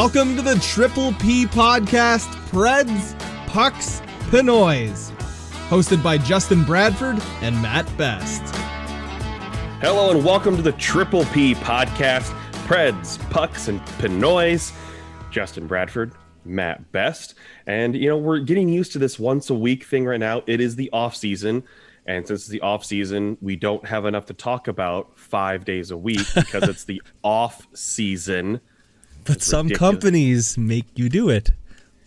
Welcome to the Triple P podcast, Preds, Pucks, Pinoys, hosted by Justin Bradford and Matt Best. Hello and welcome to the Triple P podcast, Preds, Pucks, and Pinoys. Justin Bradford, Matt Best. And, we're getting used to this once a week thing right now. It is the off season. And since it's the off season, we don't have enough to talk about 5 days a week because it's the off season. But some companies make you do it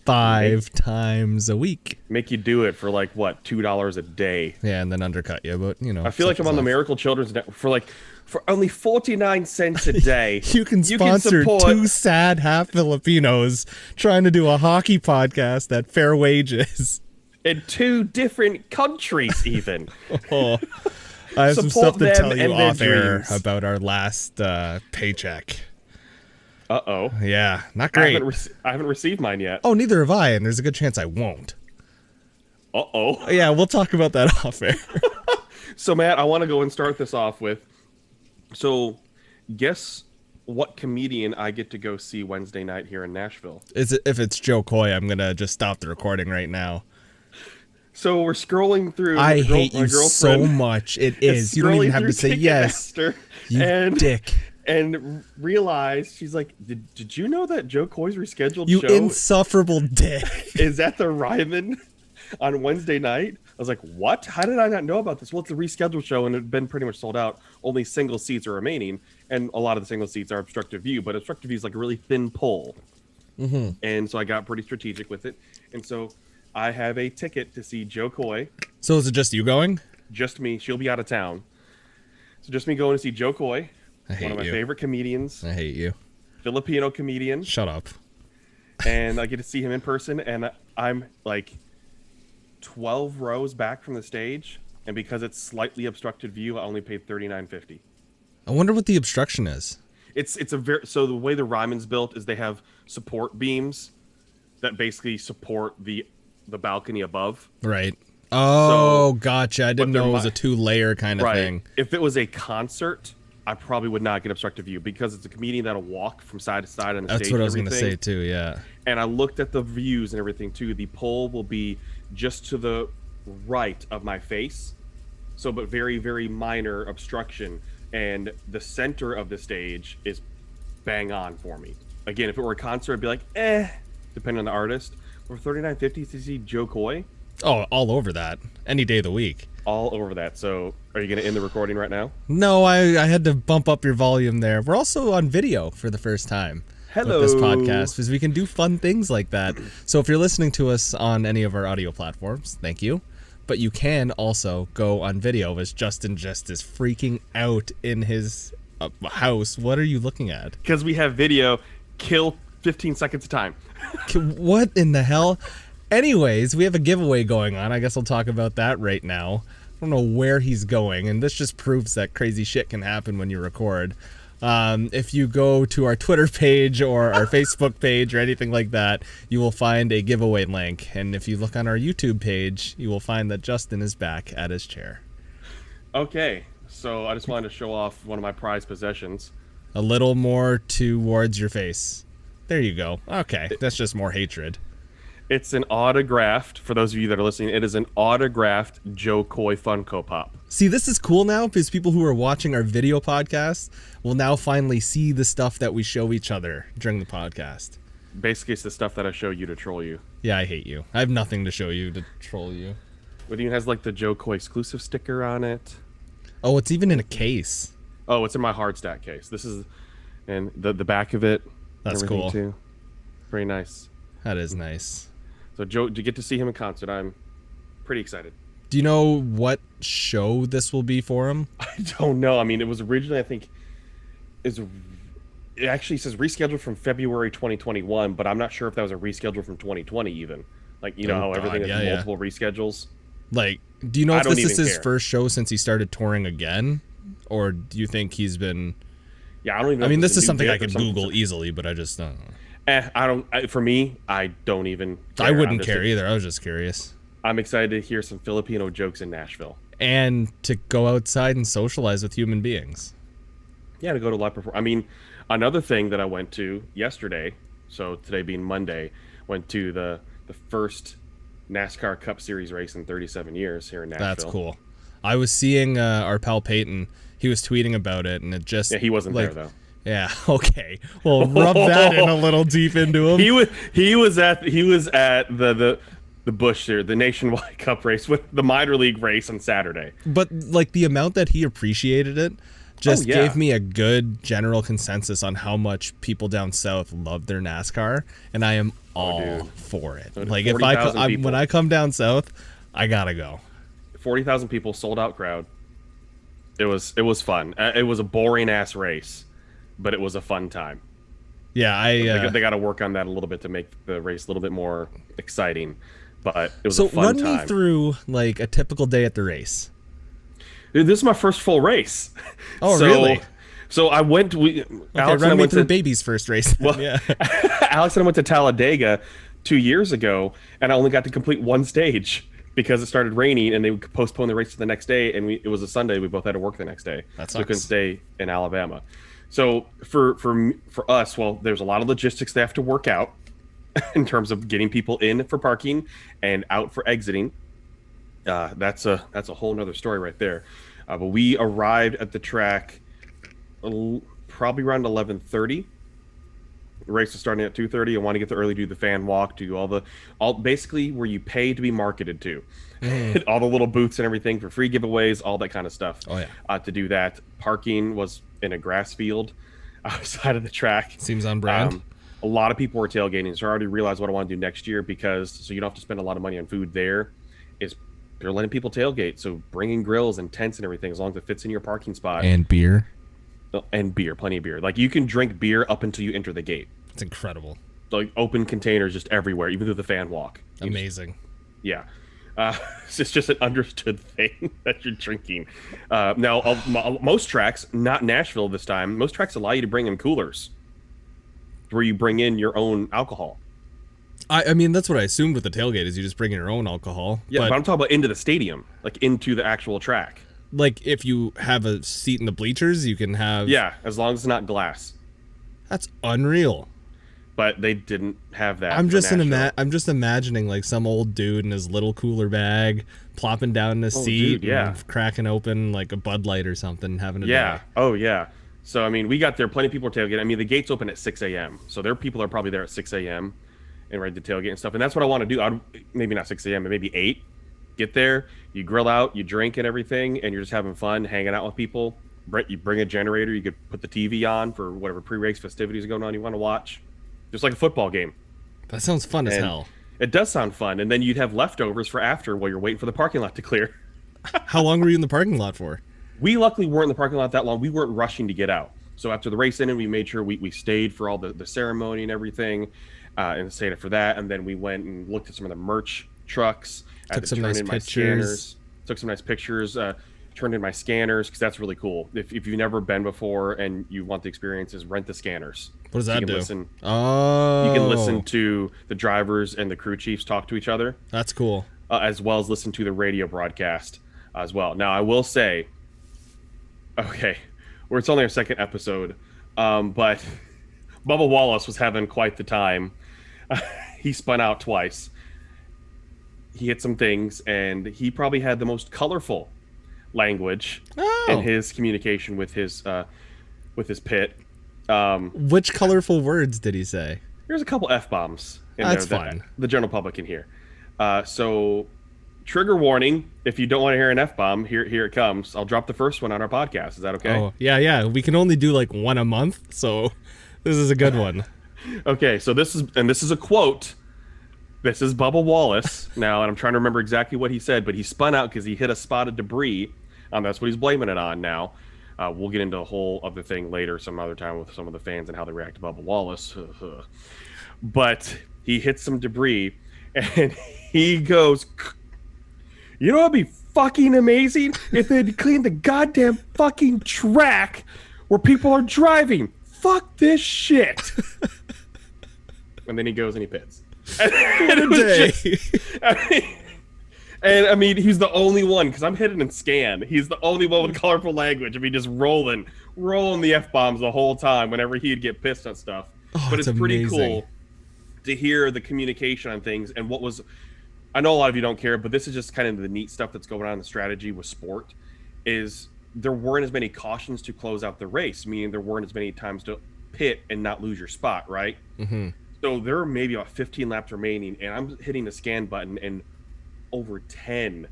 five times a week. Make you do it for $2 a day. Yeah, and then undercut you. But I feel like I'm on the Miracle Children's Network for only 49 cents a day. you can sponsor two sad half Filipinos trying to do a hockey podcast at fair wages. In two different countries, even. I have some stuff to tell you off air about our last paycheck. Uh-oh. Yeah, not great. I haven't received mine yet. Oh, neither have I, and there's a good chance I won't. Uh-oh. Yeah, we'll talk about that off air. So, Matt, I want to go and start this off with, guess what comedian I get to go see Wednesday night here in Nashville? If it's Joe Coy, I'm going to just stop the recording right now. So we're scrolling through. I hate you so much. It is. You don't even have to say yes. You dick. And realized, she's like, did you know that Joe Coy's rescheduled you show? You insufferable dick. Is at the Ryman on Wednesday night? I was like, what? How did I not know about this? Well, it's a rescheduled show, and it had been pretty much sold out. Only single seats are remaining, and a lot of the single seats are obstructive view, but obstructive view is like a really thin pole. Mm-hmm. And so I got pretty strategic with it. And so I have a ticket to see Joe Coy. So is it just you going? Just me. She'll be out of town. So just me going to see Joe Coy. One of my favorite comedians. I hate you. Filipino comedian. Shut up. And I get to see him in person, and I'm like 12 rows back from the stage, and because it's slightly obstructed view, I only paid $39.50. I wonder what the obstruction is. It's so the way the Ryman's built is they have support beams that basically support the balcony above. Right. Oh, gotcha. I didn't know it was a two-layer kind of thing. If it was a concert, I probably would not get obstructive view because it's a comedian that'll walk from side to side on the stage. That's what I was going to say too, yeah. And I looked at the views and everything too. The pole will be just to the right of my face. But very, very minor obstruction. And the center of the stage is bang on for me. Again, if it were a concert, I'd be like, depending on the artist. For $39.50 to see Joe Coy. Oh, all over that. Any day of the week. All over that. So, are you going to end the recording right now? No, I had to bump up your volume there. We're also on video for the first time. Hello. With this podcast, because we can do fun things like that. So if you're listening to us on any of our audio platforms, thank you. But you can also go on video, as Justin just is freaking out in his house. What are you looking at? Because we have video. Kill 15 seconds of time. What in the hell? Anyways, we have a giveaway going on. I guess I'll talk about that right now. I don't know where he's going, and this just proves that crazy shit can happen when you record. If you go to our Twitter page or our Facebook page or anything like that, you will find a giveaway link. And if you look on our YouTube page, you will find that Justin is back at his chair. Okay, so I just wanted to show off one of my prized possessions. A little more towards your face. There you go. Okay, that's just more hatred. It's an autographed, for those of you that are listening, it is an autographed Joe Coy Funko Pop. See, this is cool now because people who are watching our video podcast will now finally see the stuff that we show each other during the podcast. Basically, it's the stuff that I show you to troll you. Yeah, I hate you. I have nothing to show you to troll you. It even has the Joe Coy exclusive sticker on it. Oh, it's even in a case. Oh, it's in my hard stack case. This is, and the back of it. That's cool. Too. Very nice. That is nice. So Joe, to get to see him in concert, I'm pretty excited. Do you know what show this will be for him? I don't know. I mean, it was originally, I think, it actually says rescheduled from February 2021, but I'm not sure if that was a reschedule from 2020 even. How everything has multiple reschedules. Do you know if this is his first show since he started touring again? Or do you think he's been... Yeah, I don't even know. I mean, this is something I could Google easily, but I just don't know. For me, I don't even care. I wouldn't care either. I was just curious. I'm excited to hear some Filipino jokes in Nashville. And to go outside and socialize with human beings. Yeah, to go to live performance. I mean, another thing that I went to yesterday So today being Monday, went to the first NASCAR Cup Series race in 37 years here in Nashville. That's cool. I was seeing our pal Peyton. He was tweeting about it, and it just he wasn't there though. Yeah. Okay. Well, rub that in a little deep into him. He was at the Busch there, the Nationwide Cup race with the minor league race on Saturday. But like the amount that he appreciated it just gave me a good general consensus on how much people down south love their NASCAR, and I am all for it. Like if when I come down south, I gotta go. 40,000 people, sold out crowd. It was fun. It was a boring ass race, but it was a fun time. Yeah, they got to work on that a little bit to make the race a little bit more exciting. But it was a fun time. So run me through like a typical day at the race. Dude, this is my first full race. Oh, really? So I went. Alex run me through baby's first race. Well, yeah. Alex and I went to Talladega 2 years ago, and I only got to complete one stage because it started raining, and they postponed the race to the next day. And it was a Sunday. We both had to work the next day. That sucks. So we couldn't stay in Alabama. So for us, well, there's a lot of logistics they have to work out in terms of getting people in for parking and out for exiting. That's a whole nother story right there. But we arrived at the track probably around 11:30. The race was starting at 2:30. I want to get there early, do the fan walk, do all basically where you pay to be marketed to. All the little booths and everything for free giveaways, all that kind of stuff. Oh yeah. To do that, parking was in a grass field outside of the track. Seems on brand. A lot of people were tailgating, so I already realized what I want to do next year, because so you don't have to spend a lot of money on food there. Is they're letting people tailgate, so bringing grills and tents and everything as long as it fits in your parking spot. And beer. And beer, plenty of beer. Like you can drink beer up until you enter the gate. It's incredible. Like open containers just everywhere, even through the fan walk. Amazing. Yeah. It's just an understood thing that you're drinking. Now, most tracks, not Nashville this time, most tracks allow you to bring in coolers where you bring in your own alcohol. I mean, that's what I assumed with the tailgate is you just bring in your own alcohol. Yeah, but I'm talking about into the stadium, like into the actual track. Like if you have a seat in the bleachers, you can have... Yeah, as long as it's not glass. That's unreal. But they didn't have that. I'm just imagining like some old dude in his little cooler bag plopping down in a seat, and cracking open like a Bud Light or something, having a day. Oh yeah. So I mean, we got there. Plenty of people were tailgating. I mean, the gates open at 6 a.m. So people are probably there at 6 a.m. and ready to tailgate and stuff. And that's what I want to do. Maybe not 6 a.m. but maybe 8. Get there, you grill out, you drink and everything, and you're just having fun, hanging out with people. You bring a generator. You could put the TV on for whatever pre-race festivities are going on you want to watch. Just like a football game. That sounds fun as hell. It does sound fun. And then you'd have leftovers for after while you're waiting for the parking lot to clear. How long were you in the parking lot for? We luckily weren't in the parking lot that long. We weren't rushing to get out. So after the race ended, we made sure we stayed for all the ceremony and everything, and stayed for that. And then we went and looked at some of the merch trucks. Took some nice pictures. Took some nice pictures. Turned in my scanners, because that's really cool. If you've never been before and you want the experiences, rent the scanners. What does that do? You can listen to the drivers and the crew chiefs talk to each other. That's cool. As well as listen to the radio broadcast as well. Now, I will say, it's only our second episode, but Bubba Wallace was having quite the time. He spun out twice. He hit some things, and he probably had the most colorful language in his communication with his pit. Which colorful words did he say? There's a couple F-bombs in That's there fine. that the general public can hear. So trigger warning, if you don't want to hear an F-bomb, here it comes. I'll drop the first one on our podcast. Is that okay? Oh, yeah. We can only do like one a month, so this is a good one. Okay, so this is a quote. This is Bubba Wallace now, and I'm trying to remember exactly what he said, but he spun out because he hit a spot of debris. That's what he's blaming it on now. We'll get into a whole other thing later, some other time, with some of the fans and how they react to Bubba Wallace. But he hit some debris, and he goes, "You know what'd be fucking amazing? If they'd clean the goddamn fucking track where people are driving. Fuck this shit." And then he goes and he pits. What a day. I mean, he's the only one, because I'm hitting and scan. He's the only one with colorful language. I mean, just rolling the F-bombs the whole time whenever he'd get pissed at stuff. But it's pretty cool to hear the communication on things and what was. I know a lot of you don't care, but this is just kind of the neat stuff that's going on in the strategy with sport. Is there weren't as many cautions to close out the race, meaning there weren't as many times to pit and not lose your spot, right? Mm-hmm. So there are maybe about 15 laps remaining, and I'm hitting the scan button, and over 10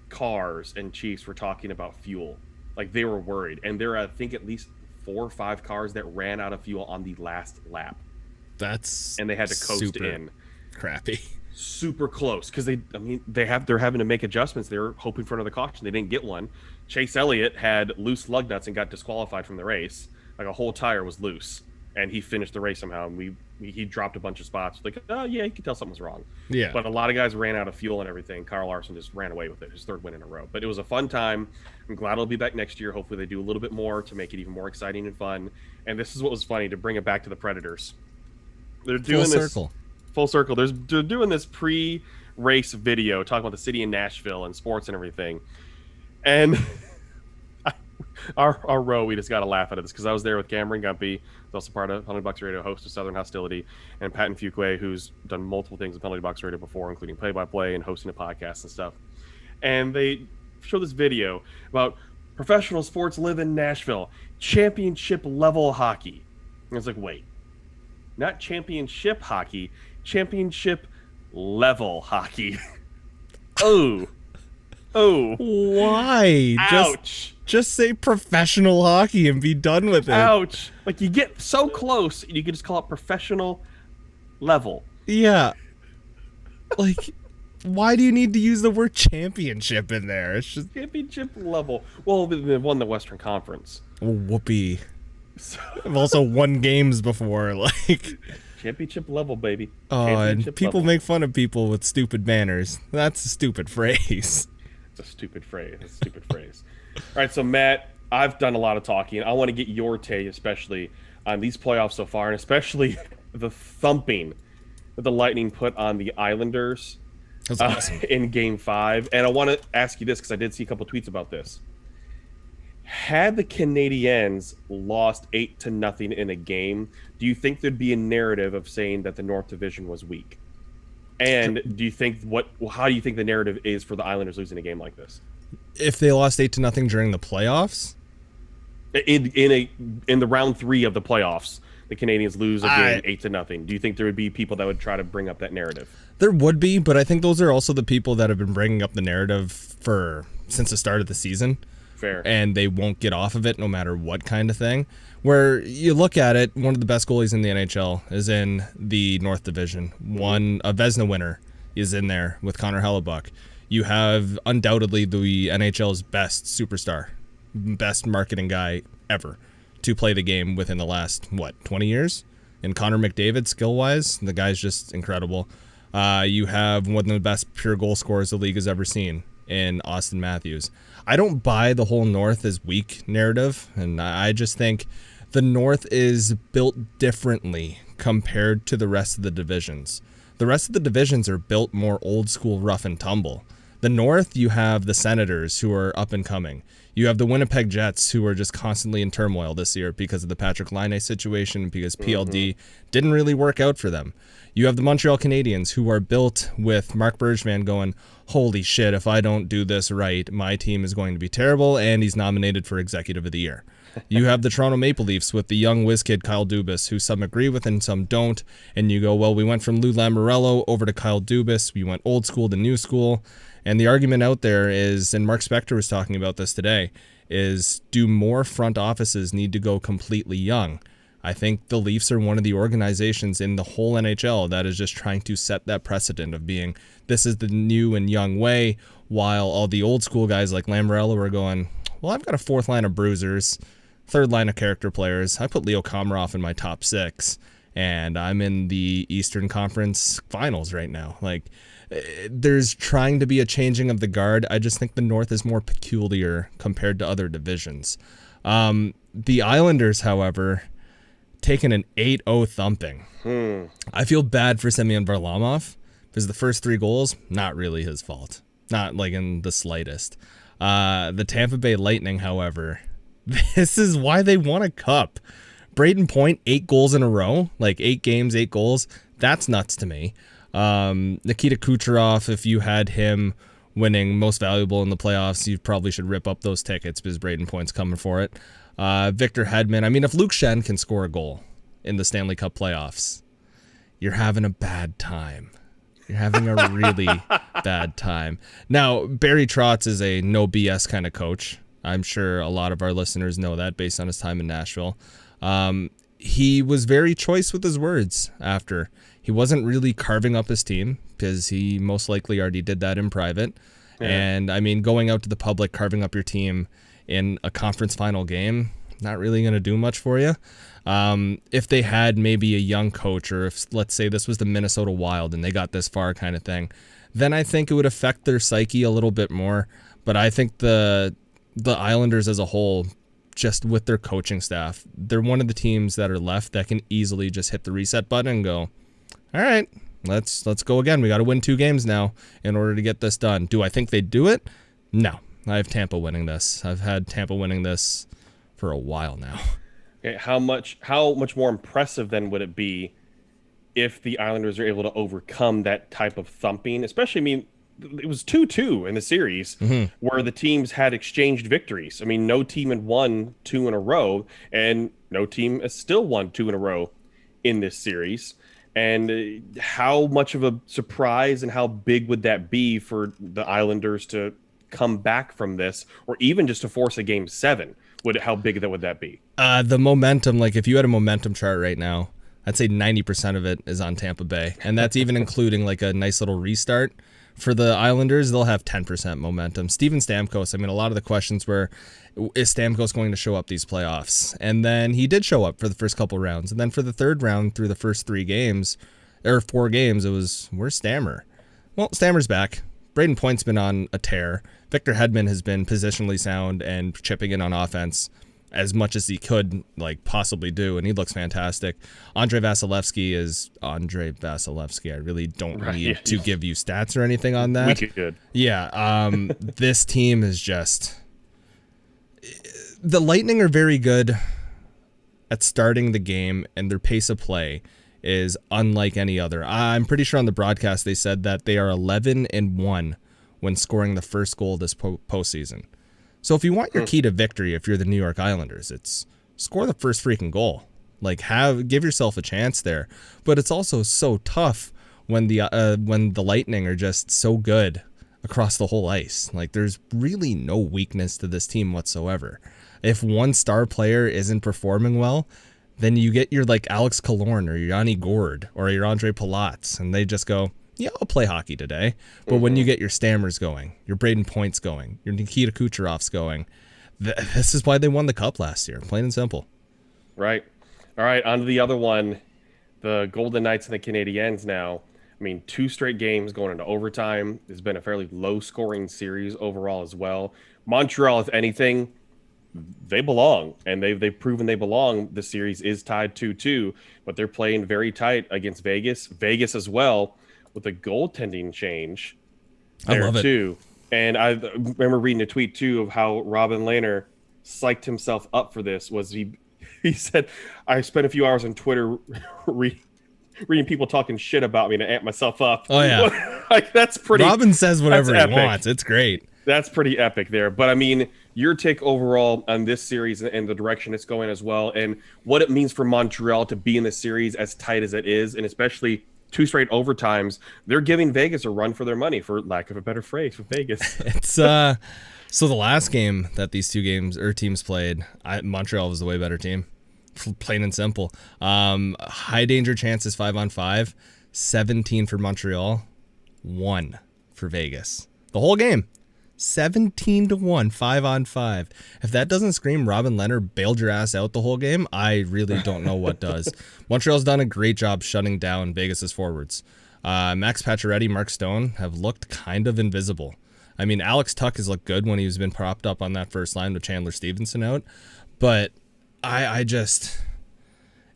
cars and Chiefs were talking about fuel. Like, they were worried. And there are, I think, at least 4 or 5 cars that ran out of fuel on the last lap. And they had to coast in. Crappy. Super close, because they're having to make adjustments. They were hoping for another caution. They didn't get one. Chase Elliott had loose lug nuts and got disqualified from the race. Like, a whole tire was loose, and he finished the race somehow. And he dropped a bunch of spots. Like, oh yeah, you could tell something was wrong. Yeah. But a lot of guys ran out of fuel and everything. Kyle Larson just ran away with it, his 3rd win in a row. But it was a fun time. I'm glad it'll be back next year. Hopefully they do a little bit more to make it even more exciting and fun. And this is what was funny, to bring it back to the Predators. They're doing full circle. They're doing this pre-race video talking about the city in Nashville and sports and everything. And our row, we just got to laugh at it because I was there with Cameron Gumpy, who's also part of Penalty Box Radio, host of Southern Hostility, and Patton Fuqua, who's done multiple things with Penalty Box Radio before, including play-by-play and hosting a podcast and stuff. And they show this video about professional sports live in Nashville, championship level hockey. And it's like, wait, not championship hockey, championship level hockey. Oh. Why? Ouch. Just say professional hockey and be done with it. Ouch. Like, you get so close, you can just call it professional level. Yeah. Like, why do you need to use the word championship in there? It's just championship level. Well, they won the Western Conference. Whoopee. So... I've also won games before, like... Championship level, baby. And people make fun of people with stupid manners. That's a stupid phrase. It's a stupid phrase. All right, so Matt, I've done a lot of talking. I want to get your take, especially on these playoffs so far, and especially the thumping that the Lightning put on the Islanders awesome. In Game 5. And I want to ask you this, because I did see a couple tweets about this. Had the Canadiens lost 8-0 in a game, do you think there'd be a narrative of saying that the North Division was weak? And do you think how do you think the narrative is for the Islanders losing a game like this? If they lost 8-0 during the playoffs? In the round 3 of the playoffs, the Canadiens lose a game 8-0. Do you think there would be people that would try to bring up that narrative? There would be, but I think those are also the people that have been bringing up the narrative since the start of the season. Fair. And they won't get off of it no matter what kind of thing. Where you look at it, one of the best goalies in the NHL is in the North Division. A Vezina winner is in there with Connor Hellebuck. You have undoubtedly the NHL's best superstar, best marketing guy ever to play the game within the last, 20 years? And Connor McDavid, skill-wise, the guy's just incredible. You have one of the best pure goal scorers the league has ever seen in Austin Matthews. I don't buy the whole North is weak narrative, and I just think the North is built differently compared to the rest of the divisions. The rest of the divisions are built more old school, rough and tumble. The North, you have the Senators, who are up and coming. You have the Winnipeg Jets, who are just constantly in turmoil this year because of the Patrick Laine situation, because PLD didn't really work out for them. You have the Montreal Canadiens, who are built with Mark Bergevin going, holy shit, if I don't do this right, my team is going to be terrible, and he's nominated for Executive of the Year. You have the Toronto Maple Leafs with the young whiz kid Kyle Dubas, who some agree with and some don't, and you go, well, we went from Lou Lamoriello over to Kyle Dubas, we went old school to new school, and the argument out there is, and Mark Spector was talking about this today, is do more front offices need to go completely young? I think the Leafs are one of the organizations in the whole NHL that is just trying to set that precedent of being, this is the new and young way, while all the old school guys like Lamoriello are going, well, I've got a 4th line of bruisers, 3rd line of character players. I put Leo Komarov in my top 6, and I'm in the Eastern Conference Finals right now. Like, there's trying to be a changing of the guard. I just think the North is more peculiar compared to other divisions. The Islanders, however, taken an 8-0 thumping. I feel bad for Semyon Varlamov because the first 3 goals, not really his fault. Not like in the slightest. The Tampa Bay Lightning, however, this is why they won a cup. Braden Point, 8 goals in a row, like 8 games, 8 goals. That's nuts to me. Nikita Kucherov, if you had him winning most valuable in the playoffs, you probably should rip up those tickets because Braden Point's coming for it. Victor Hedman. I mean, if Luke Schenn can score a goal in the Stanley Cup playoffs, you're having a bad time. You're having a really bad time. Now, Barry Trotz is a no BS kind of coach. I'm sure a lot of our listeners know that based on his time in Nashville. He was very choice with his words after. He wasn't really carving up his team because he most likely already did that in private. Yeah. And, I mean, going out to the public, carving up your team in a conference final game, not really going to do much for you. If they had maybe a young coach, or if, let's say, this was the Minnesota Wild and they got this far kind of thing, then I think it would affect their psyche a little bit more. But I think the Islanders as a whole, just with their coaching staff, they're one of the teams that are left that can easily just hit the reset button and go, all right, let's go again. We got to win 2 games now in order to get this done. Do I think they do it? No. I have Tampa winning this. I've had Tampa winning this for a while now. Okay, how much more impressive then would it be if the Islanders are able to overcome that type of thumping? Especially, I mean, it was 2-2 in the series where the teams had exchanged victories. I mean, no team had won 2 in a row, and no team has still won 2 in a row in this series. And how much of a surprise and how big would that be for the Islanders to come back from this, or even just to force a game 7? How big would that be? The momentum, like if you had a momentum chart right now, I'd say 90% of it is on Tampa Bay. And that's even including like a nice little restart. For the Islanders, they'll have 10% momentum. Steven Stamkos, I mean, a lot of the questions were, is Stamkos going to show up these playoffs? And then he did show up for the first couple rounds. And then for the third round, through the first 3 games, or 4 games, it was, where's Stammer? Well, Stammer's back. Braden Point's been on a tear. Victor Hedman has been positionally sound and chipping in on offense as much as he could like possibly do, and he looks fantastic. Andrei Vasilevsky is Andrei Vasilevsky. I really don't need to give you stats or anything on that. We could. Yeah, this team is just... The Lightning are very good at starting the game, and their pace of play is unlike any other. I'm pretty sure on the broadcast they said that they are 11-1 when scoring the first goal this postseason. So if you want your key to victory, if you're the New York Islanders, it's score the first freaking goal. Like give yourself a chance there. But it's also so tough when the Lightning are just so good across the whole ice. Like there's really no weakness to this team whatsoever. If one star player isn't performing well, then you get your like Alex Killorn or your Yanni Gourde or your Andre Palatz, and they just go, yeah, I'll play hockey today. But when you get your Stammers going, your Braden Points going, your Nikita Kucherovs going, this is why they won the Cup last year, plain and simple. Right. All right, on to the other one, the Golden Knights and the Canadiens now. I mean, 2 straight games going into overtime. It's been a fairly low-scoring series overall as well. Montreal, if anything, they belong, and they've proven they belong. The series is tied 2-2, but they're playing very tight against Vegas. Vegas as well, with a goaltending change there. I love it too. And I remember reading a tweet too of how Robin Lehner psyched himself up for this. Was he said, I spent a few hours on Twitter reading people talking shit about me to amp myself up. Oh yeah. Like that's pretty. Robin says whatever he wants. It's great. That's pretty epic there. But I mean, your take overall on this series and the direction it's going as well, and what it means for Montreal to be in the series as tight as it is, and especially 2 straight overtimes, they're giving Vegas a run for their money, for lack of a better phrase, for Vegas. It's so the last game that these teams played, Montreal was the way better team, plain and simple. High danger chances 5-on-5, 17 for Montreal, 1 for Vegas. The whole game, 17-1, 5-on-5. If that doesn't scream Robin Lehner bailed your ass out the whole game, I really don't know what does. Montreal's done a great job shutting down Vegas's forwards. Max Pacioretty, Mark Stone have looked kind of invisible. I mean, Alex Tuch has looked good when he's been propped up on that first line with Chandler Stevenson out, but I just...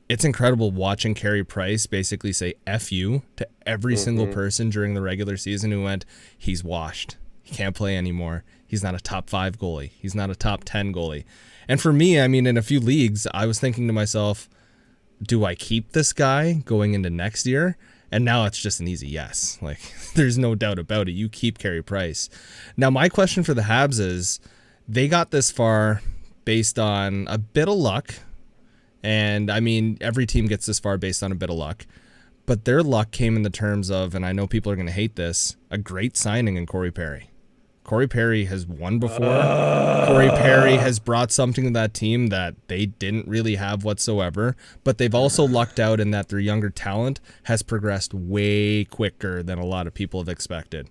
It's incredible watching Carey Price basically say F you to every single person during the regular season who went, he's washed. He can't play anymore. He's not a top 5 goalie. He's not a top 10 goalie. And for me, I mean, in a few leagues, I was thinking to myself, do I keep this guy going into next year? And now it's just an easy yes. Like, there's no doubt about it. You keep Carey Price. Now, my question for the Habs is, they got this far based on a bit of luck. And, I mean, every team gets this far based on a bit of luck. But their luck came in the terms of, and I know people are going to hate this, a great signing in Corey Perry. Corey Perry has won before. Corey Perry has brought something to that team that they didn't really have whatsoever, but they've also lucked out in that their younger talent has progressed way quicker than a lot of people have expected.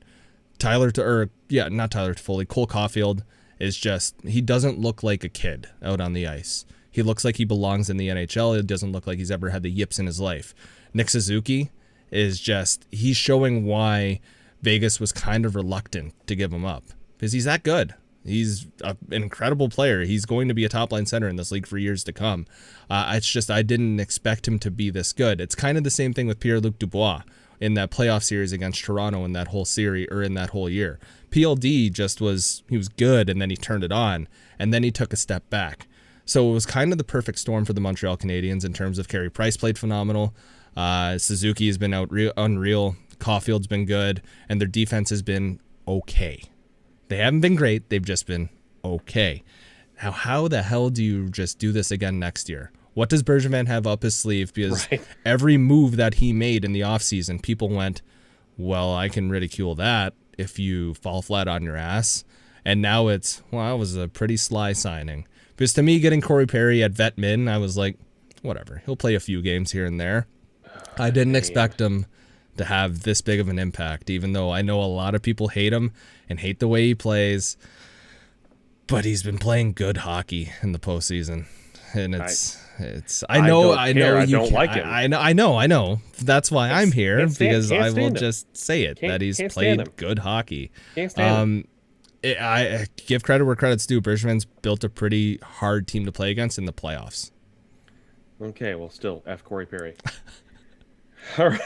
Not Tyler Toffoli, Cole Caulfield is just, he doesn't look like a kid out on the ice. He looks like he belongs in the NHL. It doesn't look like he's ever had the yips in his life. Nick Suzuki is just, he's showing why Vegas was kind of reluctant to give him up because he's that good. He's an incredible player. He's going to be a top-line center in this league for years to come. It's just I didn't expect him to be this good. It's kind of the same thing with Pierre-Luc Dubois in that playoff series against Toronto in that whole series or in that whole year. PLD he was good and then he turned it on and then he took a step back. So it was kind of the perfect storm for the Montreal Canadiens in terms of Carey Price played phenomenal. Suzuki has been unreal. Caulfield's been good, and their defense has been okay. They haven't been great. They've just been okay. Now, how the hell do you just do this again next year? What does Bergevin have up his sleeve? Because every move that he made in the offseason, people went, well, I can ridicule that if you fall flat on your ass. And now it's, well, that was a pretty sly signing. Because to me, getting Corey Perry at vet min, I was like, whatever. He'll play a few games here and there. I didn't expect him to have this big of an impact, even though I know a lot of people hate him and hate the way he plays. But he's been playing good hockey in the postseason, and I don't like him. I know. That's why I'm here, because I will just say it that he's played good hockey. Can't stand him. I give credit where credit's due. Bergevin's built a pretty hard team to play against in the playoffs. Okay, well, still F Corey Perry. All right.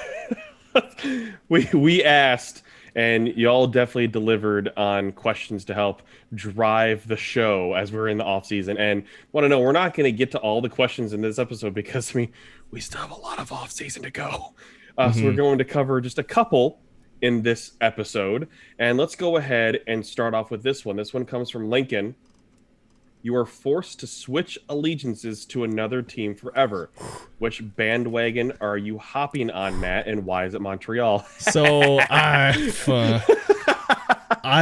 We asked, and y'all definitely delivered on questions to help drive the show as we're in the off season. And want to know, we're not going to get to all the questions in this episode because we still have a lot of off season to go. So we're going to cover just a couple in this episode. And let's go ahead and start off with this one. This one comes from Lincoln. You are forced to switch allegiances to another team forever. Which bandwagon are you hopping on, Matt, and why is it Montreal? So I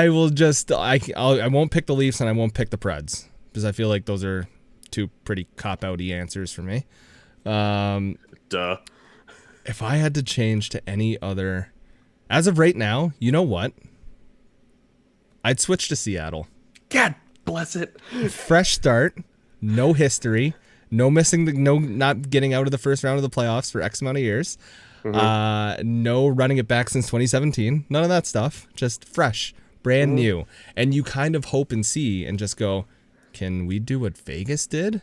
won't pick the Leafs and I won't pick the Preds because I feel like those are two pretty cop-outy answers for me. Duh. If I had to change to any other, as of right now, you know what? I'd switch to Seattle. God bless it. Fresh start, no history, no not getting out of the first round of the playoffs for X amount of years, no running it back since 2017, none of that stuff, just fresh, brand new. And you kind of hope and see and just go, can we do what Vegas did?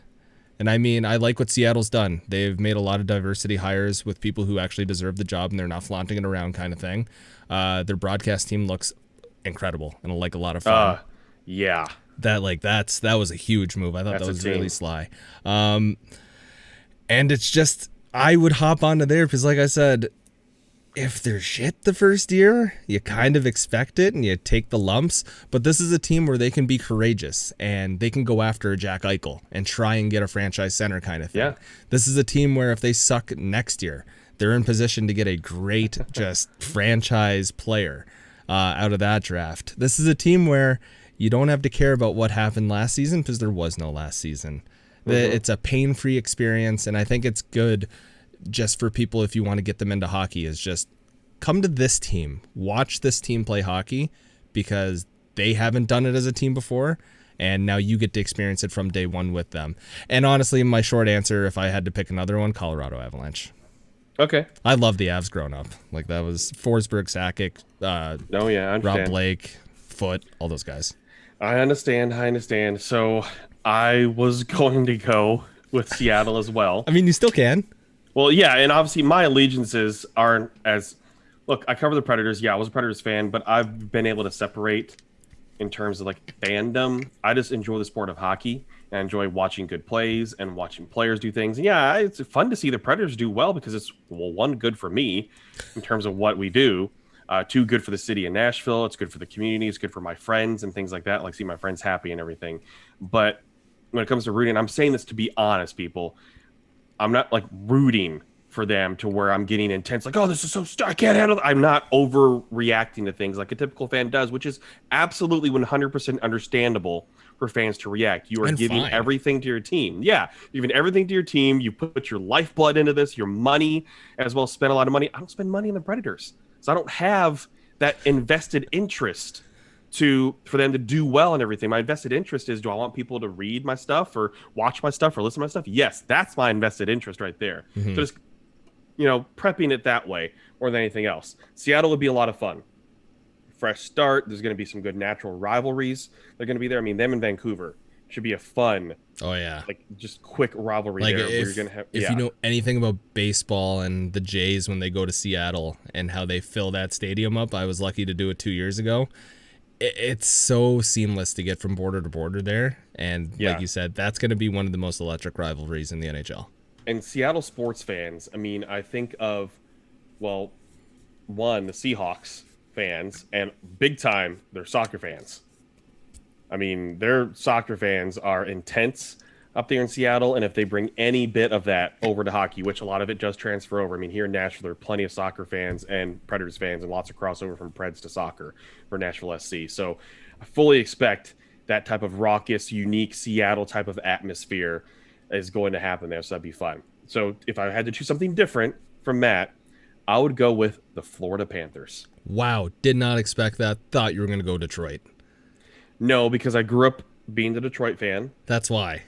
And I mean, I like what Seattle's done. They've made a lot of diversity hires with people who actually deserve the job and they're not flaunting it around kind of thing. Their broadcast team looks incredible and like a lot of fun. Yeah. That was a huge move. I thought that was really sly. And it's just, I would hop onto there because like I said, if they're shit the first year, you kind of expect it and you take the lumps. But this is a team where they can be courageous and they can go after Jack Eichel and try and get a franchise center kind of thing. Yeah. This is a team where if they suck next year, they're in position to get a great just franchise player out of that draft. This is a team where you don't have to care about what happened last season because there was no last season. It's a pain-free experience, and I think it's good just for people if you want to get them into hockey is just come to this team, watch this team play hockey because they haven't done it as a team before, and now you get to experience it from day one with them. And honestly, my short answer, if I had to pick another one, Colorado Avalanche. Okay. I love the Avs growing up. Like that was Forsberg, Sakic, Rob Blake, Foote, all those guys. I understand. So I was going to go with Seattle as well. I mean, you still can. Well, yeah, and obviously my allegiances aren't as... Look, I cover the Predators. Yeah, I was a Predators fan, but I've been able to separate in terms of like fandom. I just enjoy the sport of hockey. And I enjoy watching good plays and watching players do things. And yeah, it's fun to see the Predators do well because it's, well, one, good for me in terms of what we do. Two, good for the city of Nashville. It's good for the community. It's good for my friends and things like that. Like see my friends happy and everything. But when it comes to rooting, I'm saying this to be honest, people. I'm not like rooting for them to where I'm getting intense. Like, oh, this is so I can't handle it. I'm not overreacting to things like a typical fan does, which is absolutely 100% understandable for fans to react. You are And giving fine. everything to your team. Yeah, you're giving everything to your team. You put your lifeblood into this, your money as well. Spend a lot of money. I don't spend money on the Predators, so I don't have that invested interest for them to do well and everything. My invested interest is, do I want people to read my stuff or watch my stuff or listen to my stuff? Yes, that's my invested interest right there. So just prepping it that way more than anything else. Seattle would be a lot of fun. Fresh start. There's going to be some good natural rivalries. They're going to be there. I mean, them and Vancouver should be a fun, Oh yeah. like just quick rivalry Like there. Where if, you're gonna have, if you know anything about baseball and the Jays when they go to Seattle and how they fill that stadium up, I was lucky to do it 2 years ago. It's so seamless to get from border to border there. And like you said, that's going to be one of the most electric rivalries in the NHL. And Seattle sports fans, I mean, I think of, well, one, the Seahawks fans, and big time, they're soccer fans. I mean, their soccer fans are intense up there in Seattle, and if they bring any bit of that over to hockey, which a lot of it does transfer over. I mean, here in Nashville, there are plenty of soccer fans and Predators fans, and lots of crossover from Preds to soccer for Nashville SC. So I fully expect that type of raucous, unique Seattle type of atmosphere is going to happen there, so that'd be fun. So if I had to choose something different from Matt, I would go with the Florida Panthers. Wow, did not expect that. Thought you were going to go Detroit. No, because I grew up being a Detroit fan, That's why.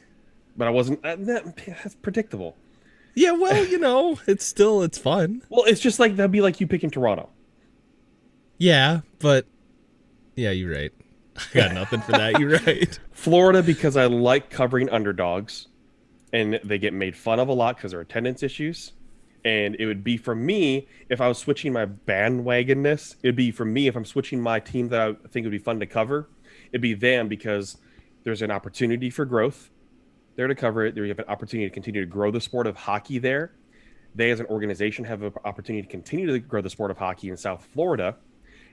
but I wasn't. That's predictable. Yeah, well, it's fun. Well, it's just like that'd be like you picking Toronto. Yeah, but yeah, you're right. I got nothing for that. You're right. Florida, because I like covering underdogs, and they get made fun of a lot because of their attendance issues. And it would be for me, if I was switching my bandwagonness, it'd be for me if I'm switching my team that I think would be fun to cover, it'd be them because there's an opportunity for growth there to cover it. There you have an opportunity to continue to grow the sport of hockey there. They as an organization have an opportunity to continue to grow the sport of hockey in South Florida.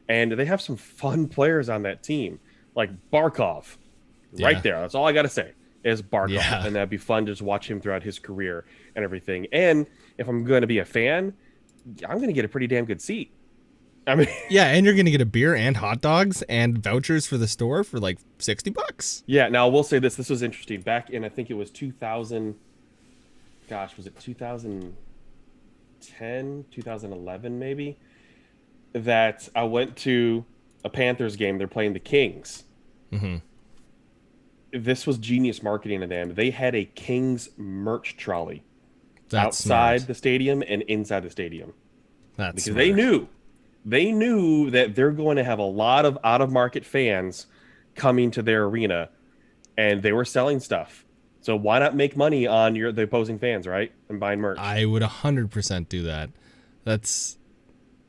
And they have some fun players on that team, like Barkov, right there. That's all I got to say is Barkov. Yeah. And that'd be fun to just watch him throughout his career and everything. And if I'm going to be a fan, I'm going to get a pretty damn good seat. I mean, Yeah, and you're going to get a beer and hot dogs and vouchers for the store for like $60. yeah. Now, I will say this. This was interesting. Back in, I think it was 2000, gosh, was it 2010, 2011 maybe? That I went to a Panthers game. They're playing the Kings. Mm-hmm. This was genius marketing of them. They had a Kings merch trolley That's outside smart. the stadium and inside the stadium That's because smart. they knew that they're going to have a lot of out of market fans coming to their arena, and they were selling stuff. So why not make money on the opposing fans, right? And buying merch. I would 100% do that.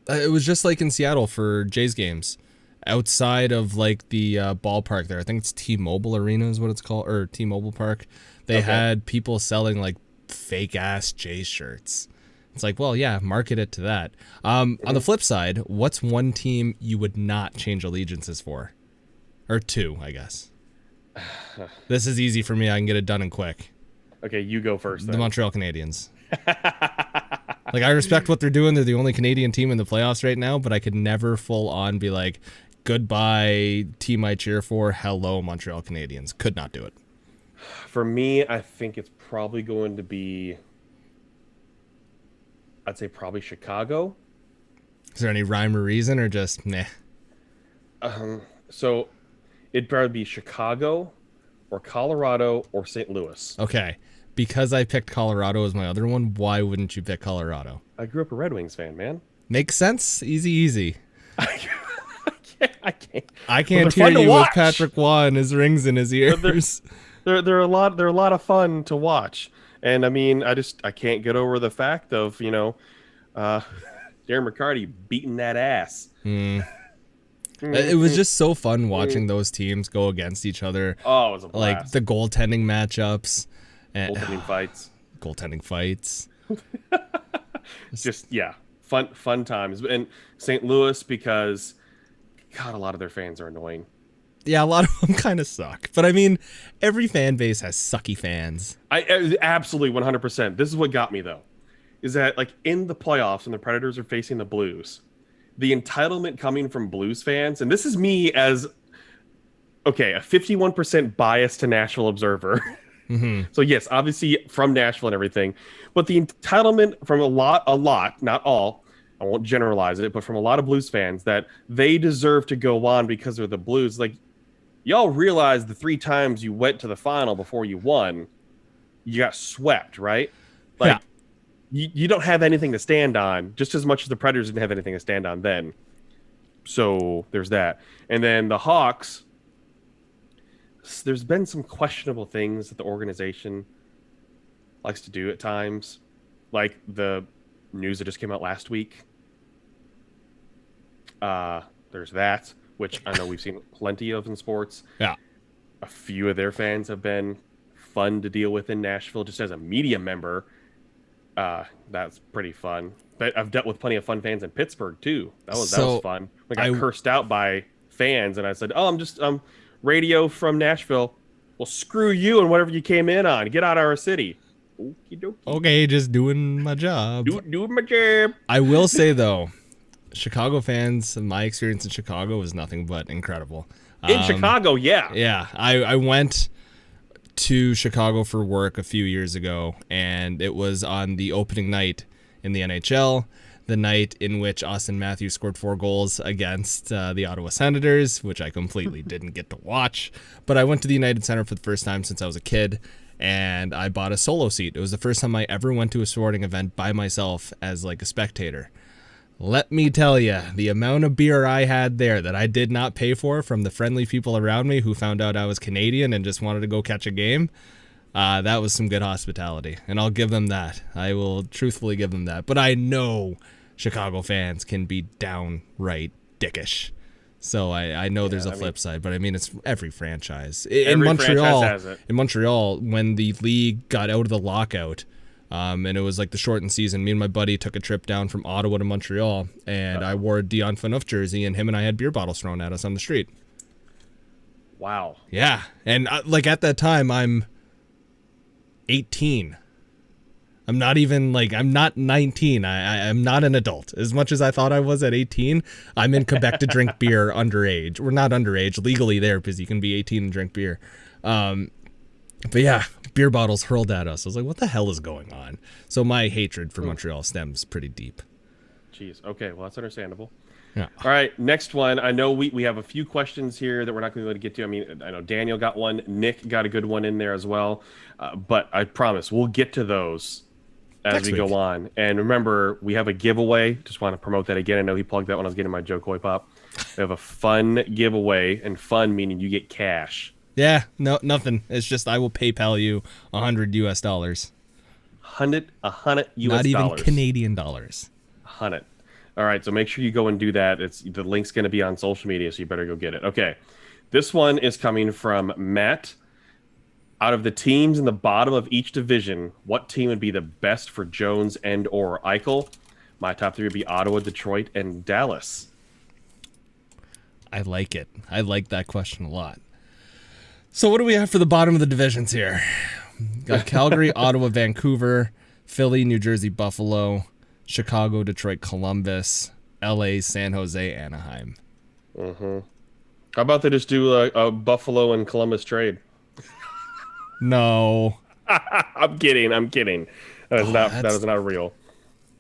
It was just like in Seattle for Jays games. Outside of like the ballpark there, I think it's T-Mobile Arena is what it's called, or T-Mobile Park. They had people selling like fake ass Jays shirts. It's like, well, yeah, market it to that. On the flip side, what's one team you would not change allegiances for? Or two, I guess. This is easy for me. I can get it done and quick. Okay, you go first then. The Montreal Canadiens. Like, I respect what they're doing. They're the only Canadian team in the playoffs right now, but I could never full on be like, goodbye, team I cheer for. Hello, Montreal Canadiens. Could not do it. For me, I think it's probably going to be, I'd say probably Chicago. Is there any rhyme or reason or just meh? So it'd probably be Chicago or Colorado or St. Louis. Okay. Because I picked Colorado as my other one, why wouldn't you pick Colorado? I grew up a Red Wings fan, man. Makes sense. Easy. I can't. I can't Well, they're hear fun to you with watch. Patrick Waugh and his rings in his ears. They're a lot of fun to watch. And I mean, I can't get over the fact of, Darren McCarty beating that ass. It was just so fun watching those teams go against each other. Oh, it was a Like blast. the goaltending matchups. And, Goaltending fights. Goaltending fights. Just, yeah, fun times. And St. Louis, because, God, a lot of their fans are annoying. Yeah, a lot of them kind of suck. But I mean, every fan base has sucky fans. I absolutely 100%. This is what got me, though, is that, like, in the playoffs when the Predators are facing the Blues, the entitlement coming from Blues fans, and this is me as, okay, a 51% bias to Nashville Observer. Mm-hmm. So, yes, obviously from Nashville and everything, but the entitlement from a lot, not all, I won't generalize it, but from a lot of Blues fans that they deserve to go on because they're the Blues. Like, y'all realize the 3 times you went to the final before you won, you got swept, right? Like, you don't have anything to stand on, just as much as the Predators didn't have anything to stand on then. So there's that. And then the Hawks, there's been some questionable things that the organization likes to do at times, like the news that just came out last week. There's that, which I know we've seen plenty of in sports. Yeah. A few of their fans have been fun to deal with in Nashville, just as a media member. That's pretty fun. But I've dealt with plenty of fun fans in Pittsburgh too. That was fun. I got cursed out by fans, and I said, "Oh, I'm just radio from Nashville." Well, screw you and whatever you came in on. Get out of our city. Okay, just doing my job. Doing my job. I will say though, Chicago fans, my experience in Chicago was nothing but incredible. In Chicago, yeah. Yeah, I went to Chicago for work a few years ago, and it was on the opening night in the NHL, the night in which Austin Matthews scored 4 goals against the Ottawa Senators, which I completely didn't get to watch. But I went to the United Center for the first time since I was a kid, and I bought a solo seat. It was the first time I ever went to a sporting event by myself as like a spectator. Let me tell you, the amount of beer I had there that I did not pay for from the friendly people around me who found out I was Canadian and just wanted to go catch a game, that was some good hospitality. And I'll give them that. I will truthfully give them that. But I know Chicago fans can be downright dickish. So I know there's a flip side, but I mean, it's every franchise. In Montreal, when the league got out of the lockout, and it was like the shortened season, me and my buddy took a trip down from Ottawa to Montreal, and I wore a Dion Phaneuf jersey, and him and I had beer bottles thrown at us on the street. Wow. Yeah. And like at that time, I'm 18. I'm not even like, I'm not 19. I'm not an adult. As much as I thought I was at 18, I'm in Quebec to drink beer underage. We're not underage, legally there, because you can be 18 and drink beer. But yeah, beer bottles hurled at us. I was like, what the hell is going on? So my hatred for Montreal stems pretty deep. Jeez. Okay, well, that's understandable. Yeah. All right, next one. I know we have a few questions here that we're not going to be able to get to. I mean, I know Daniel got one. Nick got a good one in there as well. But I promise we'll get to those as we go on. And remember, we have a giveaway. Just want to promote that again. I know he plugged that when I was getting my Joe Coy Pop. We have a fun giveaway, and fun meaning you get cash. Yeah, no, nothing. It's just I will PayPal you $100 US. $100 US. Not even Canadian dollars. 100. All right, so make sure you go and do that. The link's going to be on social media, so you better go get it. Okay, this one is coming from Matt. Out of the teams in the bottom of each division, what team would be the best for Jones and or Eichel? My top 3 would be Ottawa, Detroit, and Dallas. I like it. I like that question a lot. So what do we have for the bottom of the divisions here? Got Calgary, Ottawa, Vancouver, Philly, New Jersey, Buffalo, Chicago, Detroit, Columbus, LA, San Jose, Anaheim. Mm-hmm. How about they just do a Buffalo and Columbus trade? No. I'm kidding. That is not real.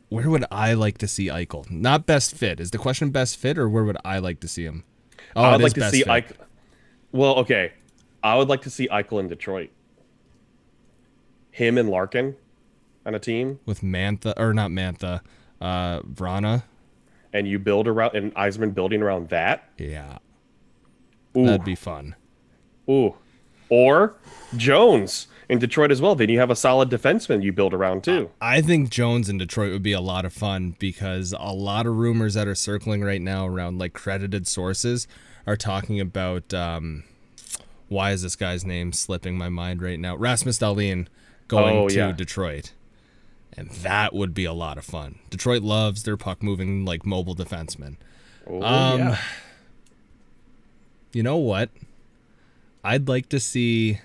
Where would I like to see Eichel? Not best fit. Is the question best fit, or where would I like to see him? Oh, I would like to see Eichel. Well, okay. I would like to see Eichel in Detroit. Him and Larkin on a team. With Mantha, or not Mantha, Vrana. And you build around, and Eisman building around that? Yeah. Ooh. That'd be fun. Ooh. Or Jones. in Detroit as well. Then you have a solid defenseman you build around too. I think Jones in Detroit would be a lot of fun because a lot of rumors that are circling right now around like credited sources are talking about why is this guy's name slipping my mind right now? Rasmus Dahlin going to Detroit. And that would be a lot of fun. Detroit loves their puck moving like mobile defensemen. Yeah. You know what? I'd like to see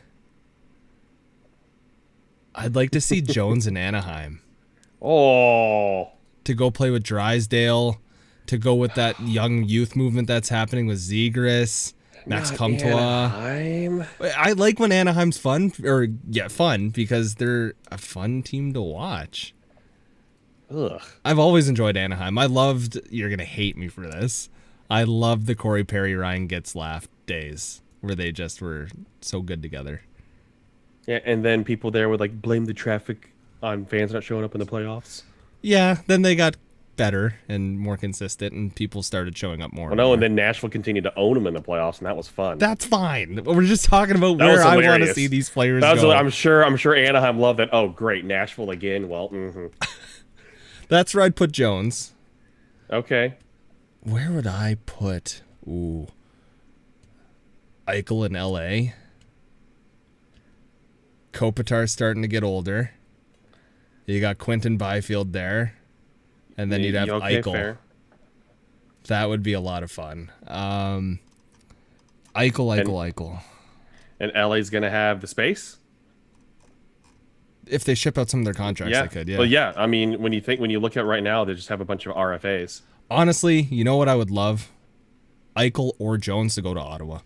Jones in Anaheim. Oh. To go play with Drysdale, to go with that young youth movement that's happening with Zegras, Max Comtois. Anaheim. I like when Anaheim's fun, fun because they're a fun team to watch. Ugh. I've always enjoyed Anaheim. You're going to hate me for this. I loved the Corey Perry, Ryan Getzlaf days where they just were so good together. Yeah, and then people there would like blame the traffic on fans not showing up in the playoffs. Yeah, then they got better and more consistent, and people started showing up more. Well, no, and then Nashville continued to own them in the playoffs, and that was fun. That's fine. We're just talking about where I want to see these players go. I'm sure Anaheim loved that. Oh, great, Nashville again. Well, That's where I'd put Jones. Okay. Where would I put Eichel in L.A.? Kopitar's starting to get older. You got Quentin Byfield there. And then you'd have Eichel. Fair. That would be a lot of fun. Eichel. And LA's going to have the space? If they ship out some of their contracts, they could, yeah. Well, yeah. I mean, when you look at right now, they just have a bunch of RFAs. Honestly, you know what I would love? Eichel or Jones to go to Ottawa.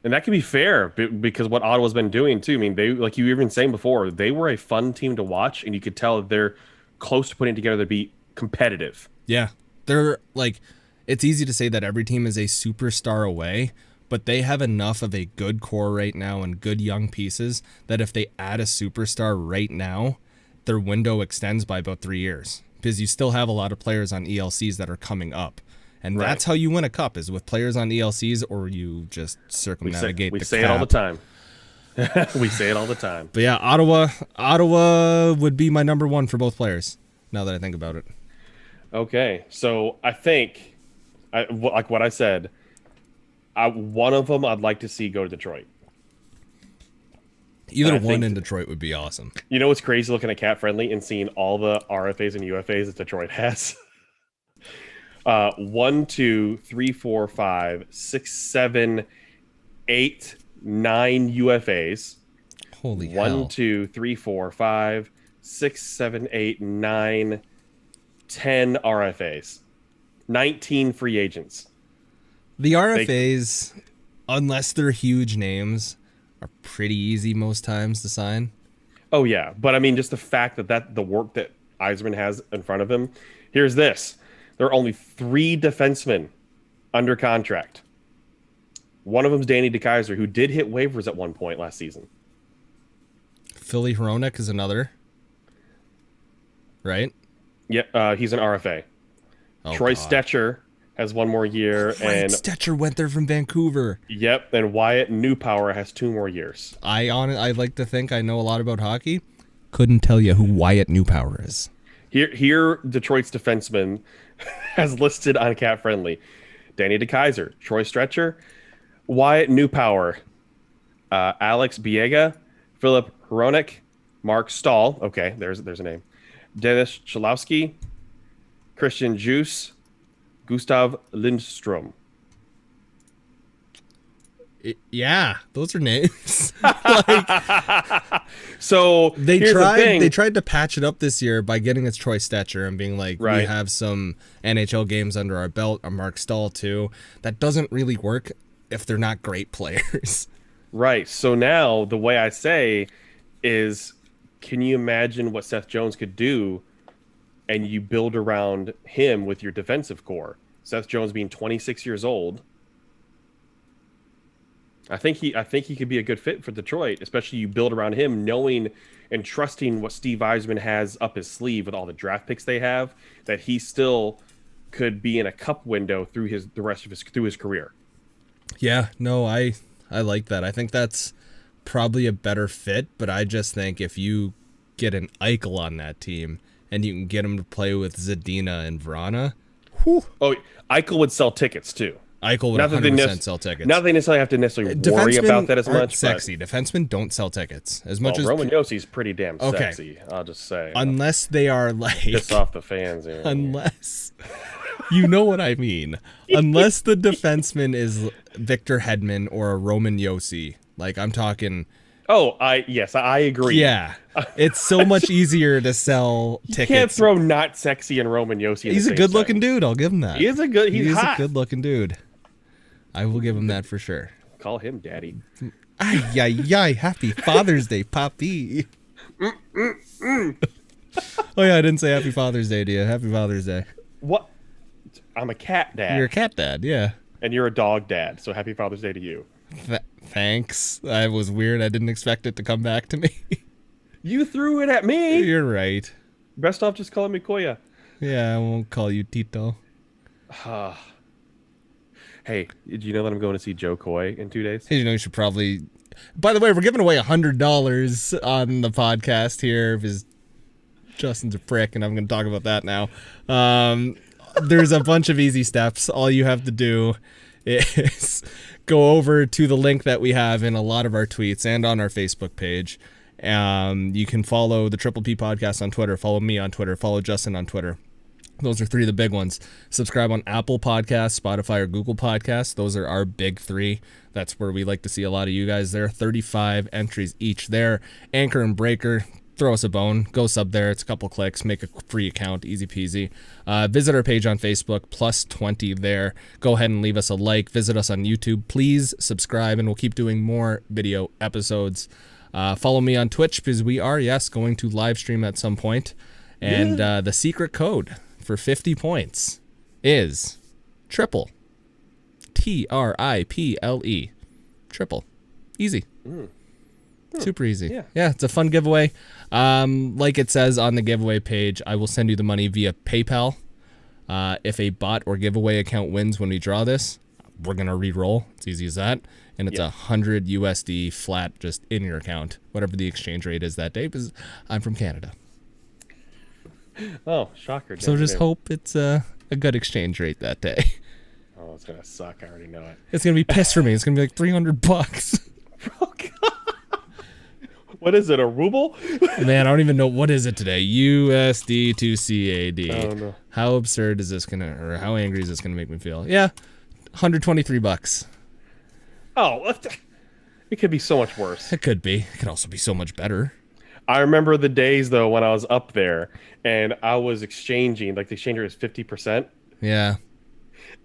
And that can be fair because what Ottawa's been doing too. I mean, they, like you were even saying before, they were a fun team to watch, and you could tell that they're close to putting together to be competitive. Yeah. They're like, it's easy to say that every team is a superstar away, but they have enough of a good core right now and good young pieces that if they add a superstar right now, their window extends by about 3 years because you still have a lot of players on ELCs that are coming up. And that's how you win a cup is with players on ELCs, or you just circumnavigate the cap. We say it all the time. We say it all the time. But yeah, Ottawa would be my number one for both players, now that I think about it. Okay, so I think, like what I said, one of them I'd like to see go to Detroit. Either one in Detroit would be awesome. You know what's crazy looking at Cat Friendly and seeing all the RFAs and UFAs that Detroit has? 1, 2, 3, 4, 5, 6, 7, 8, 9 UFAs. Holy hell. 1, 2, 3, 4, 5, 6, 7, 8, 9, 10 RFAs. 19 free agents. The RFAs, unless they're huge names, are pretty easy most times to sign. Oh, yeah. But, I mean, just the fact that the work that Yzerman has in front of him. Here's this. There are only 3 defensemen under contract. One of them is Danny DeKeyser, who did hit waivers at one point last season. Philly Hronek is another. Right? Yeah, he's an RFA. Oh, Troy God. Stetcher has 1 more year. And Stetcher went there from Vancouver. Yep, and Wyatt Newpower has 2 more years. I like to think I know a lot about hockey. Couldn't tell you who Wyatt Newpower is. Here, Detroit's defenseman has listed on Cat Friendly: Danny DeKeyser, Troy Stetcher, Wyatt Newpower, Alex Biega, Philip Hronek, Mark Stahl. Okay, there's a name. Dennis Chalowski, Christian Juice, Gustav Lindstrom. Yeah, those are names. So they tried to patch it up this year by getting us Troy Stetcher and being like, we have some NHL games under our belt, a Mark Stahl too. That doesn't really work if they're not great players. Right. So now the way I say is, can you imagine what Seth Jones could do, and you build around him with your defensive core? Seth Jones being 26 years old. I think he could be a good fit for Detroit, especially you build around him, knowing and trusting what Steve Yzerman has up his sleeve with all the draft picks they have, that he still could be in a cup window through his career. Yeah, no, I like that. I think that's probably a better fit, but I just think if you get an Eichel on that team and you can get him to play with Zadina and Vrana, whew, Oh, Eichel would sell tickets too. Eichel would Not that they 100% sell tickets. Not that they necessarily have to worry about that as aren't much. Sexy defensemen don't sell tickets as much as Roman Yossi's pretty damn sexy. I'll just say, unless they are like piss off the fans. You know? Unless you know what I mean. Unless the defenseman is Victor Hedman or a Roman Yossi. Like I'm talking. Oh, yes, I agree. Yeah, it's so much easier to sell tickets. You can't throw not sexy and Roman Yossi. He's a good-looking dude. I'll give him that. He's hot. A good-looking dude. I will give him that for sure. Call him daddy. Ay, ay, ay. Happy Father's Day, Poppy. Oh, yeah, I didn't say Happy Father's Day to you. Happy Father's Day. What? I'm a cat dad. You're a cat dad, yeah. And you're a dog dad, so Happy Father's Day to you. Thanks. That was weird. I didn't expect it to come back to me. You threw it at me. You're right. Best off just calling me Koya. Yeah, I won't call you Tito. Hey, did you know that I'm going to see Joe Coy in 2 days? Hey, you know, you should probably... By the way, we're giving away $100 on the podcast here because Justin's a prick, and I'm going to talk about that now. There's a bunch of easy steps. All you have to do is go over to the link that we have in a lot of our tweets and on our Facebook page. You can follow the Triple P Podcast on Twitter, follow me on Twitter, follow Justin on Twitter. Those are three of the big ones. Subscribe on Apple Podcasts, Spotify, or Google Podcasts. Those are our big three. That's where we like to see a lot of you guys there. 35 entries each there. Anchor and Breaker, throw us a bone. Go sub there. It's a couple clicks. Make a free account. Easy peasy. Visit our page on Facebook, plus 20 there. Go ahead and leave us a like. Visit us on YouTube. Please subscribe, and we'll keep doing more video episodes. Follow me on Twitch because we are, yes, going to live stream at some point. And the secret code for 50 points is triple. TRIPLE. Triple. Easy. Super easy. Yeah, it's a fun giveaway. Like it says on the giveaway page, I will send you the money via PayPal. If a bot or giveaway account wins when we draw this, we're going to re-roll. It's easy as that. And it's 100 USD flat just in your account, whatever the exchange rate is that day, because I'm from Canada. Oh, shocker. So just hope it's a good exchange rate that day. Oh, it's going to suck. I already know it. It's going to be piss for me. It's going to be like $300. Oh, God. What is it, a ruble? Man, I don't even know. What is it today? USD to CAD. Oh, no. How absurd is this going to, or how angry is this going to make me feel? Yeah, $123. Oh, it could be so much worse. It could be. It could also be so much better. I remember the days, though, when I was up there and I was exchanging, like the exchange rate was 50%. Yeah.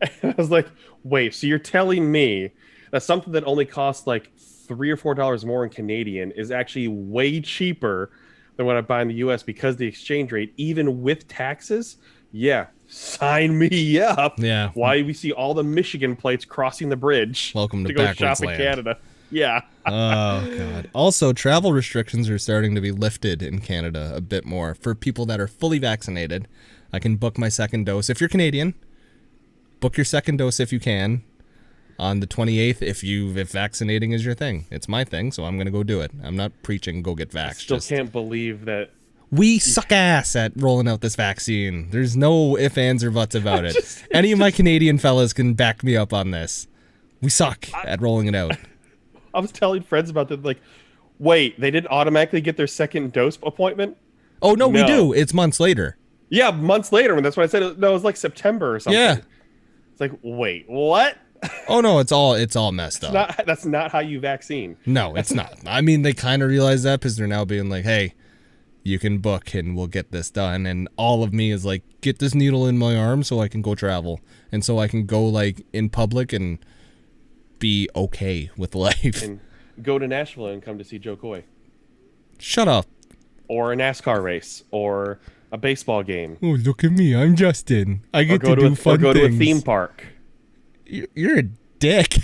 And I was like, wait, so you're telling me that something that only costs like $3 or $4 more in Canadian is actually way cheaper than what I buy in the US because the exchange rate, even with taxes? Yeah, sign me up. Yeah. Why we see all the Michigan plates crossing the bridge. Welcome to go backwards shop land. in Canada. Yeah. Oh, God. Also, travel restrictions are starting to be lifted in Canada a bit more. For people that are fully vaccinated, I can book my second dose. If you're Canadian, book your second dose if you can on the 28th if vaccinating is your thing. It's my thing, so I'm going to go do it. I'm not preaching go get vaxxed. Still can't believe that. We suck ass at rolling out this vaccine. There's no ifs, ands, or buts about it. Any of my Canadian fellas can back me up on this. We suck at rolling it out. I was telling friends about that, like, wait, they didn't automatically get their second dose appointment? Oh, no, we do. It's months later. Yeah, months later, and that's what I said. No, it was like September or something. Yeah. It's like, wait, what? Oh, no, it's all messed up. That's not how you vaccine. No, it's not. I mean, they kind of realize that because they're now being like, hey, you can book and we'll get this done. And all of me is like, get this needle in my arm so I can go travel. And so I can go, like, in public and be okay with life. And go to Nashville and come to see Joe Coy. Shut up. Or a NASCAR race. Or a baseball game. Oh, look at me. I'm Justin. I get to do fun things. Or go to a theme park. You're a dick.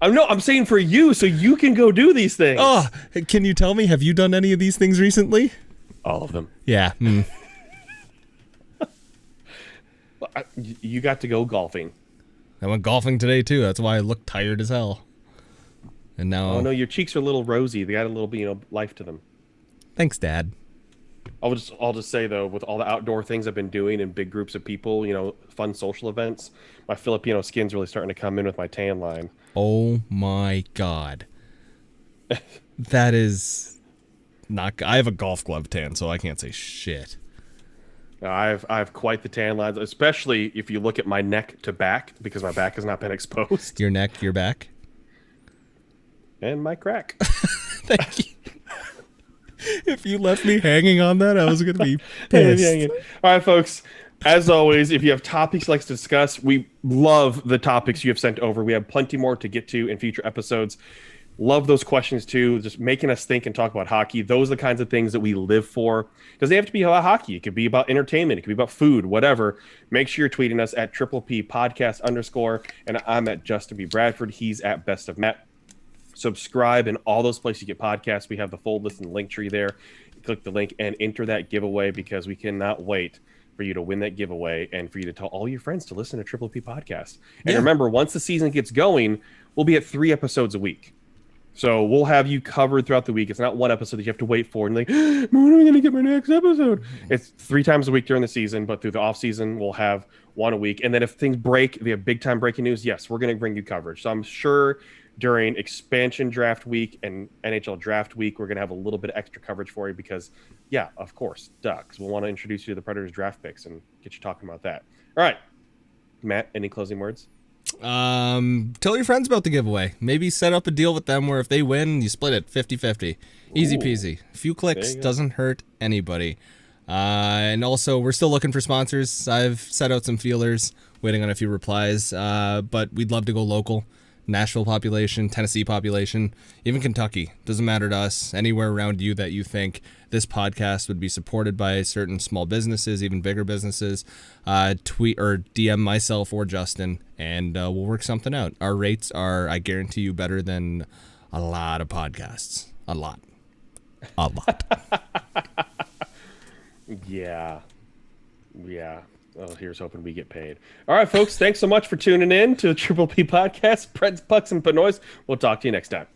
I'm saying for you, so you can go do these things. Oh, can you tell me, have you done any of these things recently? All of them. Yeah. You got to go golfing. I went golfing today, too. That's why I look tired as hell. And now, Oh no, your cheeks are a little rosy. They got a little, life to them. thanks, Dad. I'll just say though, with all the outdoor things I've been doing in big groups of people, fun social events, my Filipino skin's really starting to come in with my tan line. Oh my God, that is not. I have a golf glove tan, so I can't say shit. I have quite the tan lines, especially if you look at my neck to back, because my back has not been exposed. Your neck, your back, And my crack. thank you. If you left me hanging on that, I was gonna be pissed. All right, folks. As always, if you have topics you'd like to discuss, we love the topics you have sent over. We have plenty more to get to in future episodes. Love those questions too, just making us think and talk about hockey. Those are the kinds of things that we live for. Doesn't have to be about hockey. It could be about entertainment. It could be about food, whatever. Make sure you're tweeting us at @PPP podcast _. And I'm at Justin B. Bradford. He's at Best of Matt. Subscribe in all those places you get podcasts. We have the full list and link tree there. Click the link and enter that giveaway, because we cannot wait for you to win that giveaway and for you to tell all your friends to listen to Triple P Podcast. And remember, once the season gets going, we'll be at 3 episodes a week. So we'll have you covered throughout the week. It's not one episode that you have to wait for and like, when are we going to get my next episode? It's 3 times a week during the season, but through the off season, we'll have 1 a week. And then if things break, if we have big time breaking news, yes, we're going to bring you coverage. So I'm sure during expansion draft week and NHL draft week, we're going to have a little bit of extra coverage for you because, yeah, of course, because we'll want to introduce you to the Predators draft picks and get you talking about that. All right, Matt, any closing words? Tell your friends about the giveaway. Maybe set up a deal with them where if they win, you split it 50-50. Easy peasy. A few clicks doesn't hurt anybody. And also, we're still looking for sponsors. I've set out some feelers, waiting on a few replies, but we'd love to go local. Nashville population, Tennessee population, even Kentucky. Doesn't matter to us. Anywhere around you that you think this podcast would be supported by certain small businesses, even bigger businesses, tweet or DM myself or Justin, and we'll work something out. Our rates are, I guarantee you, better than a lot of podcasts. A lot. Yeah. Oh, here's hoping we get paid. All right, folks. Thanks so much for tuning in to the Triple P Podcast. Preds, Pucks, and Pinoys. We'll talk to you next time.